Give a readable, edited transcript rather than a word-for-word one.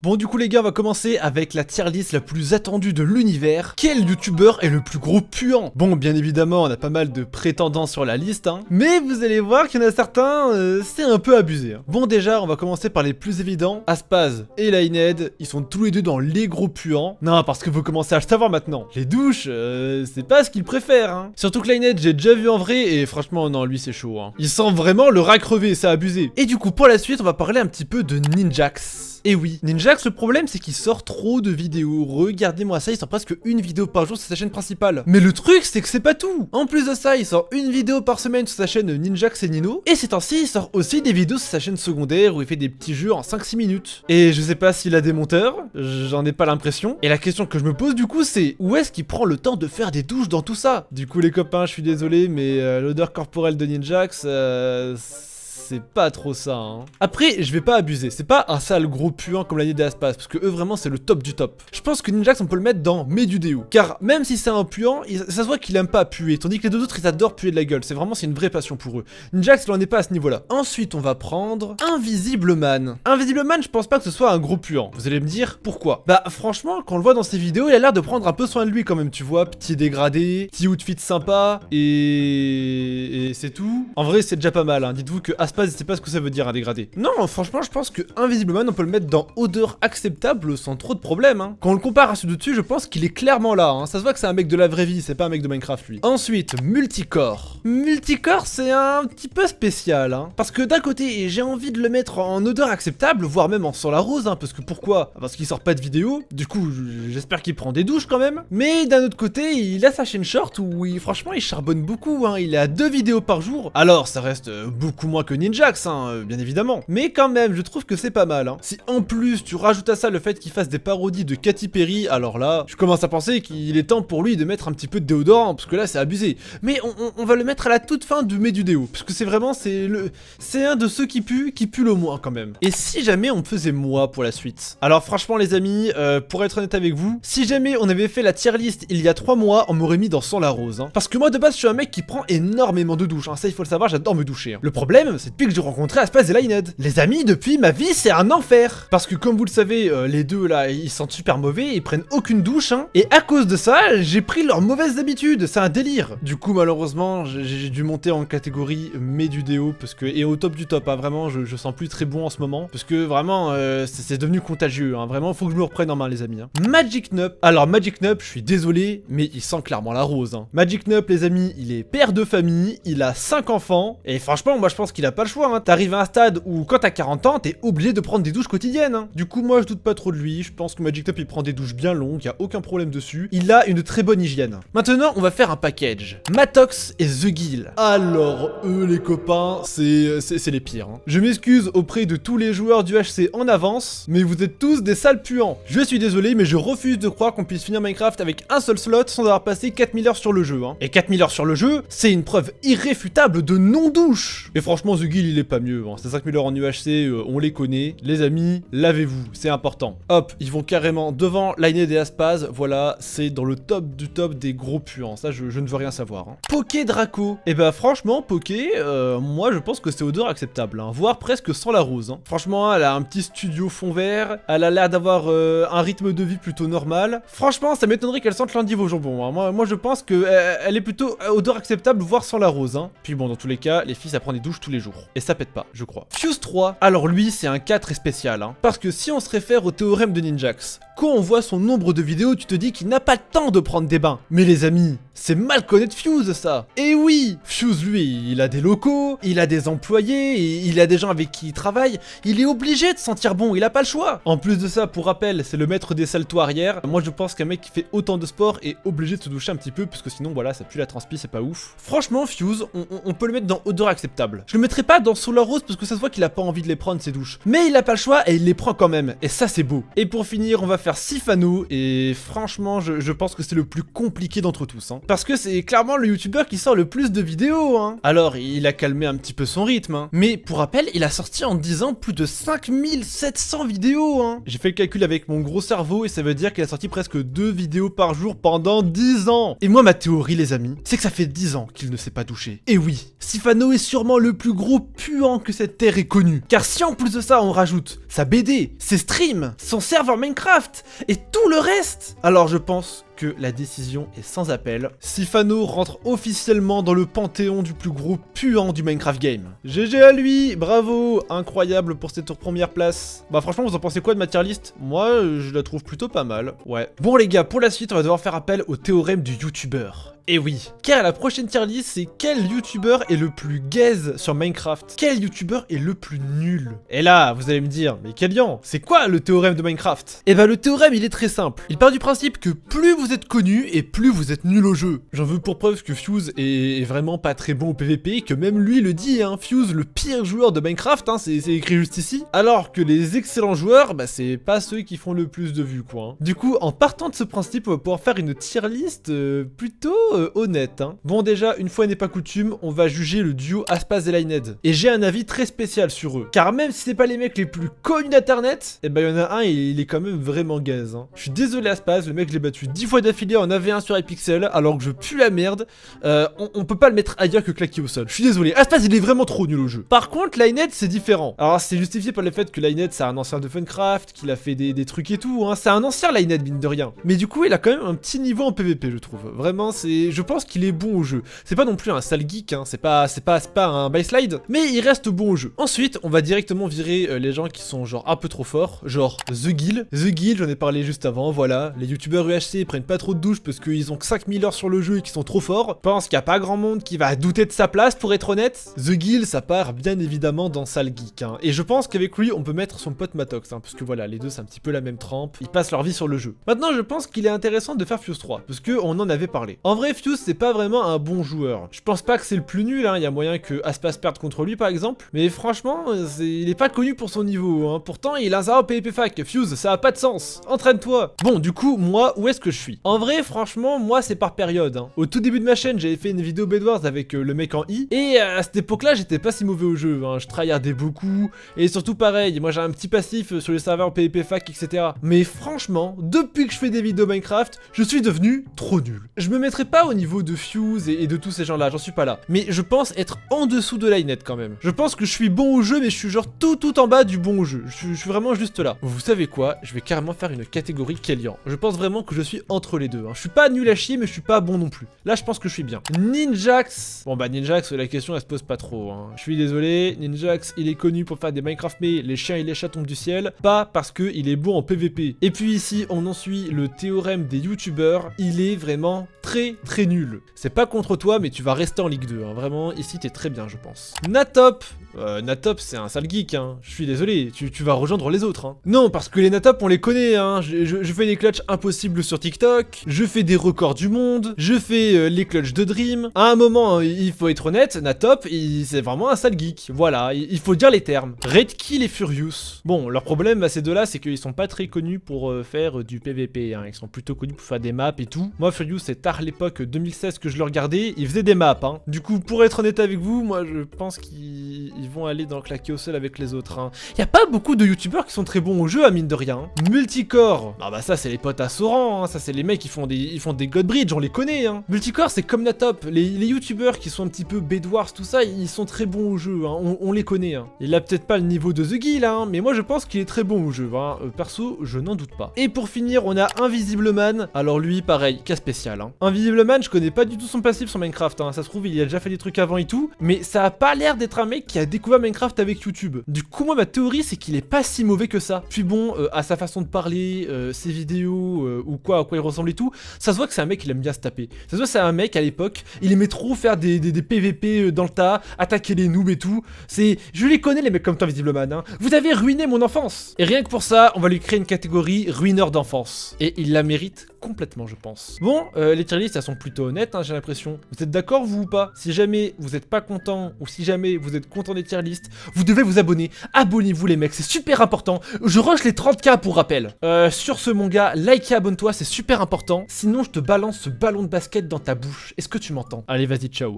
Bon du coup les gars, on va commencer avec la tier list la plus attendue de l'univers. Quel youtubeur est le plus gros puant? Bon bien évidemment on a pas mal de prétendants sur la liste hein, mais vous allez voir qu'il y en a certains, c'est un peu abusé hein. Bon déjà on va commencer par les plus évidents. Aspaz et Linehead, ils sont tous les deux dans les gros puants. Non parce que vous commencez à le savoir maintenant, les douches, c'est pas ce qu'ils préfèrent hein. Surtout que Linehead j'ai déjà vu en vrai et franchement non lui c'est chaud hein. Il sent vraiment le rat crevé, c'est abusé. Et du coup pour la suite on va parler un petit peu de Ninjax. Et oui, Ninjax, le problème c'est qu'il sort trop de vidéos. Regardez-moi ça, il sort presque une vidéo par jour sur sa chaîne principale. Mais le truc c'est que c'est pas tout. En plus de ça, il sort une vidéo par semaine sur sa chaîne Ninjax et Nino. Et ces temps-ci, il sort aussi des vidéos sur sa chaîne secondaire où il fait des petits jeux en 5-6 minutes. Et je sais pas s'il a des monteurs, j'en ai pas l'impression. Et la question que je me pose du coup c'est, où est-ce qu'il prend le temps de faire des douches dans tout ça? Du coup les copains, je suis désolé, mais l'odeur corporelle de Ninjax, c'est pas trop ça hein. Après je vais pas abuser, c'est pas un sale gros puant comme l'année des Aspas, parce que eux vraiment c'est le top du top. Je pense que Ninjax on peut le mettre dans Medudeo, car même si c'est un puant, ça se voit qu'il aime pas puer, tandis que les deux autres ils adorent puer de la gueule, c'est une vraie passion pour eux. Ninjax il en est pas à ce niveau là. Ensuite on va prendre Invisible Man. Invisible Man je pense pas que ce soit un gros puant, vous allez me dire pourquoi. Bah franchement quand on le voit dans ses vidéos il a l'air de prendre un peu soin de lui quand même, tu vois, petit dégradé, petit outfit sympa, et c'est tout. En vrai c'est déjà pas mal hein, dites-vous que Aspaz c'est pas ce que ça veut dire un dégradé. Non franchement je pense que Invisible Man on peut le mettre dans odeur acceptable sans trop de problèmes hein. Quand on le compare à ceux de dessus je pense qu'il est clairement là hein. Ça se voit que c'est un mec de la vraie vie, c'est pas un mec de Minecraft lui. Ensuite Multicore. Multicore c'est un petit peu spécial hein, parce que d'un côté j'ai envie de le mettre en odeur acceptable, voire même en sang la rose hein, parce que pourquoi? Parce qu'il sort pas de vidéo, du coup j'espère qu'il prend des douches quand même. Mais d'un autre côté il a sa chaîne short où franchement il charbonne beaucoup hein. Il est à 2 vidéos par jour, alors ça reste beaucoup moins que Ninjax hein, bien évidemment, mais quand même je trouve que c'est pas mal hein. Si en plus tu rajoutes à ça le fait qu'il fasse des parodies de Katy Perry, alors là je commence à penser qu'il est temps pour lui de mettre un petit peu de déodorant, parce que là c'est abusé. Mais on va le mettre à la toute fin du Medudeo, parce que c'est vraiment c'est un de ceux qui pue le moins quand même. Et si jamais on me faisait moi pour la suite, alors franchement les amis, pour être honnête avec vous, si jamais on avait fait la tier list il y a 3 mois, on m'aurait mis dans Sang la Rose hein. Parce que moi de base je suis un mec qui prend énormément de douches hein. Ça il faut le savoir, j'adore me doucher hein. Le problème c'est depuis que j'ai rencontré Aspaz et Linehead. Les amis, depuis ma vie, c'est un enfer. Parce que comme vous le savez, les deux là, ils sentent super mauvais, ils prennent aucune douche hein. Et à cause de ça, j'ai pris leurs mauvaises habitudes, c'est un délire. Du coup, malheureusement, j'ai dû monter en catégorie Medudeo, parce que, et au top du top, hein, vraiment, je sens plus très bon en ce moment. Parce que vraiment, c'est devenu contagieux, hein. Vraiment, faut que je me reprenne en main les amis hein. Magic Nup. Alors Magic Nup, je suis désolé, mais il sent clairement la rose hein. Magic Nup les amis, il est père de famille, il a 5 enfants, et franchement, moi je pense qu'il a pas le choix hein. T'arrives à un stade où quand t'as 40 ans, t'es obligé de prendre des douches quotidiennes hein. Du coup moi je doute pas trop de lui, je pense que Magic Nup il prend des douches bien longues, y a aucun problème dessus. Il a une très bonne hygiène. Maintenant on va faire un package. Matox et The Guild. Alors eux les copains, c'est les pires hein. Je m'excuse auprès de tous les joueurs du HC en avance, mais vous êtes tous des sales puants. Je suis désolé mais je refuse de croire qu'on puisse finir Minecraft avec un seul slot sans avoir passé 4000 heures sur le jeu hein. Et 4000 heures sur le jeu, c'est une preuve irréfutable de non-douche. Et franchement The Guild il est pas mieux hein. C'est 5000 heures en UHC, on les connaît. Les amis, lavez-vous, c'est important. Hop, ils vont carrément devant Linehead et Aspaz, voilà, c'est dans le top du top des gros puants. Ça, je ne veux rien savoir. Hein. Poké Draco. Et bah franchement, Poké, moi je pense que c'est odeur acceptable, hein, voire presque sans la rose. Hein. Franchement, elle a un petit studio fond vert, elle a l'air d'avoir un rythme de vie plutôt normal. Franchement, ça m'étonnerait qu'elle sente l'endive au jambon. Hein. Moi je pense que elle est plutôt odeur acceptable, voire sans la rose. Hein. Puis bon, dans tous les cas, les filles ça prend des douches tous les jours. Et ça pète pas, je crois. Fuse 3, alors lui c'est un cas très spécial, hein, parce que si on se réfère au théorème de Ninjax, quand on voit son nombre de vidéos, tu te dis qu'il n'a pas le temps de prendre des bains. Mais les amis, c'est mal connaître Fuse ça. Et oui, Fuse lui, il a des locaux, il a des employés, il a des gens avec qui il travaille, il est obligé de sentir bon, il a pas le choix. En plus de ça, pour rappel, c'est le maître des saltos arrière. Moi je pense qu'un mec qui fait autant de sport est obligé de se doucher un petit peu, parce que sinon voilà, ça pue la transpi, c'est pas ouf. Franchement, Fuse, on peut le mettre dans odeur acceptable. Je le mettrai pas dans Solar Rose parce que ça se voit qu'il a pas envie de les prendre ses douches. Mais il a pas le choix et il les prend quand même. Et ça c'est beau. Et pour finir, on va faire Sifano. Et franchement, je pense que c'est le plus compliqué d'entre tous. Hein. Parce que c'est clairement le youtubeur qui sort le plus de vidéos. Hein. Alors, il a calmé un petit peu son rythme. Hein. Mais pour rappel, il a sorti en 10 ans plus de 5700 vidéos. Hein. J'ai fait le calcul avec mon gros cerveau et ça veut dire qu'il a sorti presque 2 vidéos par jour pendant 10 ans. Et moi, ma théorie, les amis, c'est que ça fait 10 ans qu'il ne s'est pas douché. Et oui, Sifano est sûrement le plus gros gros puant que cette terre est connue. Car si en plus de ça on rajoute sa BD, ses streams, son serveur Minecraft et tout le reste, alors je pense que la décision est sans appel. Sifano rentre officiellement dans le panthéon du plus gros puant du Minecraft game. GG à lui, bravo, incroyable pour cette première place. Bah franchement, vous en pensez quoi de ma tier list? Moi, je la trouve plutôt pas mal, ouais. Bon les gars, pour la suite, on va devoir faire appel au théorème du youtubeur. Et oui, car la prochaine tier list, c'est quel youtubeur est le plus gaze sur Minecraft? Quel youtubeur est le plus nul? Et là, vous allez me dire, mais Kélian, c'est quoi le théorème de Minecraft? Eh ben le théorème, il est très simple. Il part du principe que plus vous êtes connu et plus vous êtes nul au jeu. J'en veux pour preuve que Fuse est vraiment pas très bon au PVP, que même lui le dit, hein, Fuse, le pire joueur de Minecraft, hein, c'est écrit juste ici. Alors que les excellents joueurs, bah c'est pas ceux qui font le plus de vues, quoi. Hein. Du coup, en partant de ce principe, on va pouvoir faire une tier list plutôt honnête. Hein. Bon déjà, une fois n'est pas coutume, on va juger le duo Aspaz et Lined. Et j'ai un avis très spécial sur eux. Car même si c'est pas les mecs les plus connus d'internet, et ben il y en a un, il est quand même vraiment gaze. Hein. Je suis désolé Aspaz, le mec je l'ai battu 10 fois d'affilée en AV1 sur Hypixel, alors que je pue la merde. On peut pas le mettre ailleurs que claqué au sol. Je suis désolé, Aspaz il est vraiment trop nul au jeu. Par contre, Lined c'est différent. Alors c'est justifié par le fait que Lined c'est un ancien de Funcraft, qu'il a fait des trucs et tout. Hein. C'est un ancien Lined mine de rien. Mais du coup il a quand même un petit niveau en PVP je trouve. Vraiment je pense qu'il est bon au jeu. C'est pas non plus un sale geek, hein. c'est pas un byslide, mais il reste bon au jeu. Ensuite, on va directement virer les gens qui sont genre un peu trop forts, genre The Guild. The Guild, j'en ai parlé juste avant, voilà. Les youtubeurs UHC prennent pas trop de douche parce qu'ils ont que 5000 heures sur le jeu et qu'ils sont trop forts. Je pense qu'il y a pas grand monde qui va douter de sa place pour être honnête. The Guild, ça part bien évidemment dans sale geek. Hein. Et je pense qu'avec lui, on peut mettre son pote Matox, hein, parce que voilà, les deux c'est un petit peu la même trempe. Ils passent leur vie sur le jeu. Maintenant, je pense qu'il est intéressant de faire Fuse 3, parce qu'on en avait parlé. En vrai, Fuse, c'est pas vraiment un bon joueur. Je pense pas que c'est le plus nul, hein. Il y a moyen que Aspas perde contre lui par exemple, mais franchement, il est pas connu pour son niveau, hein. Pourtant il a un Zara PvP fac, Fuse, ça a pas de sens, entraîne-toi. Bon du coup, moi, où est-ce que je suis? En vrai, franchement, moi c'est par période, hein. Au tout début de ma chaîne, j'avais fait une vidéo Bedwars avec le mec en I, et à cette époque-là, j'étais pas si mauvais au jeu, hein. Je tryhardais beaucoup, et surtout pareil, moi j'ai un petit passif sur les serveurs PvP fac, etc. Mais franchement, depuis que je fais des vidéos Minecraft, je suis devenu trop nul. Je me mettrai pas au niveau de Fuse et de tous ces gens-là, j'en suis pas là. Mais je pense être en dessous de Lined quand même. Je pense que je suis bon au jeu, mais je suis genre tout en bas du bon au jeu. Je suis vraiment juste là. Vous savez quoi? Je vais carrément faire une catégorie Kélian. Je pense vraiment que je suis entre les deux. Hein. Je suis pas nul à chier, mais je suis pas bon non plus. Là, je pense que je suis bien. Ninjax. Bon bah Ninjax, la question elle se pose pas trop. Hein. Je suis désolé. Ninjax, il est connu pour faire des Minecraft, mais les chiens et les chats tombent du ciel. Pas parce que il est bon en PVP. Et puis ici, on en suit le théorème des youtubeurs. Il est vraiment très nul. C'est pas contre toi, mais tu vas rester en Ligue 2. Hein. Vraiment, ici t'es très bien, je pense. Natop. Natop, c'est un sale geek, hein. Je suis désolé, tu vas rejoindre les autres, hein. Non, parce que les Natop, on les connaît, hein. Je fais des clutches impossibles sur TikTok, je fais des records du monde, je fais les clutches de Dream. À un moment, il faut être honnête, Natop, c'est vraiment un sale geek. Voilà, il faut dire les termes. Redkill et Furious. Bon, leur problème à ces deux-là, c'est qu'ils sont pas très connus pour faire du PVP, hein. Ils sont plutôt connus pour faire des maps et tout. Moi, Furious, c'est tard l'époque 2016 que je le regardais, il faisait des maps, hein. Du coup, pour être honnête avec vous, moi, je pense qu'ils vont aller dans le claquer au sol avec les autres. Hein. Y a pas beaucoup de youtubeurs qui sont très bons au jeu, à mine de rien. Multicore, ah bah ça c'est les potes à Soran, hein. Ça c'est les mecs qui font des Godbridge, on les connaît. Hein. Multicore c'est comme Natop, les youtubeurs qui sont un petit peu Bedwars, tout ça, ils sont très bons au jeu, hein. On les connaît. Hein. Il a peut-être pas le niveau de The Guild, hein, mais moi je pense qu'il est très bon au jeu. Hein. Perso, je n'en doute pas. Et pour finir, on a Invisible Man. Alors lui, pareil, cas spécial. Hein. Invisible Man, je connais pas du tout son passif sur Minecraft. Hein. Ça se trouve, il a déjà fait des trucs avant et tout, mais ça a pas l'air d'être un mec qui a découvert Minecraft avec YouTube. Du coup, moi, ma théorie, c'est qu'il est pas si mauvais que ça. Puis bon, à sa façon de parler, ses vidéos, ou quoi, à quoi il ressemble et tout, ça se voit que c'est un mec qui aime bien se taper. Ça se voit que c'est un mec, à l'époque, il aimait trop faire des PVP dans le tas, attaquer les noobs et tout. Je les connais, les mecs comme toi, Visibleman, hein. Vous avez ruiné mon enfance. Et rien que pour ça, on va lui créer une catégorie ruineur d'enfance. Et il la mérite complètement, je pense. Bon, les tier lists, elles sont plutôt honnêtes, hein, j'ai l'impression. Vous êtes d'accord, vous ou pas? Si jamais vous êtes pas content, ou si jamais vous êtes content des tier lists, vous devez vous abonner. Abonnez-vous, les mecs, c'est super important. Je rush les 30K pour rappel. Sur ce, mon gars, like et abonne-toi, c'est super important. Sinon, je te balance ce ballon de basket dans ta bouche. Est-ce que tu m'entends? Allez, vas-y, ciao.